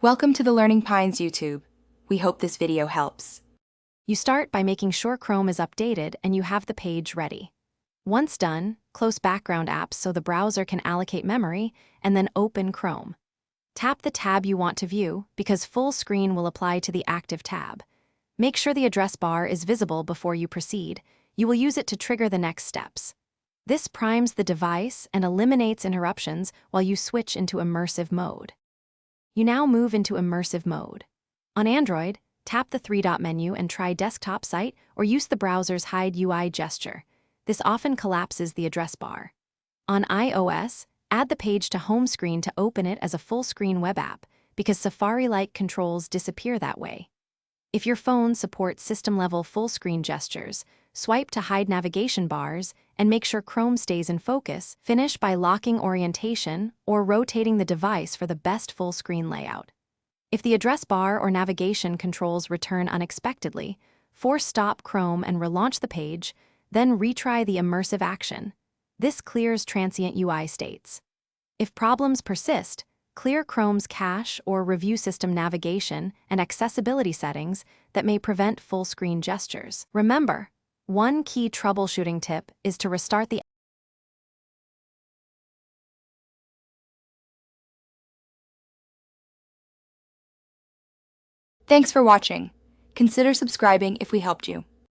Welcome to the Learning Pines YouTube. We hope this video helps. You start by making sure Chrome is updated and you have the page ready. Once done, close background apps so the browser can allocate memory, and then open Chrome. Tap the tab you want to view because full screen will apply to the active tab. Make sure the address bar is visible before you proceed. You will use it to trigger the next steps. This primes the device and eliminates interruptions while you switch into immersive mode. You now move into immersive mode. On Android, tap the three-dot menu and try Desktop Site or use the browser's Hide UI gesture. This often collapses the address bar. On iOS, add the page to home screen to open it as a full-screen web app because Safari-like controls disappear that way. If your phone supports system-level full-screen gestures, swipe to hide navigation bars and make sure Chrome stays in focus. Finish by locking orientation or rotating the device for the best full-screen layout. If the address bar or navigation controls return unexpectedly, force stop Chrome and relaunch the page, then retry the immersive action. This clears transient UI states. If problems persist, clear Chrome's cache or review system navigation and accessibility settings that may prevent full-screen gestures. Remember, one key troubleshooting tip is to restart the Thanks for watching. Consider subscribing if we helped you.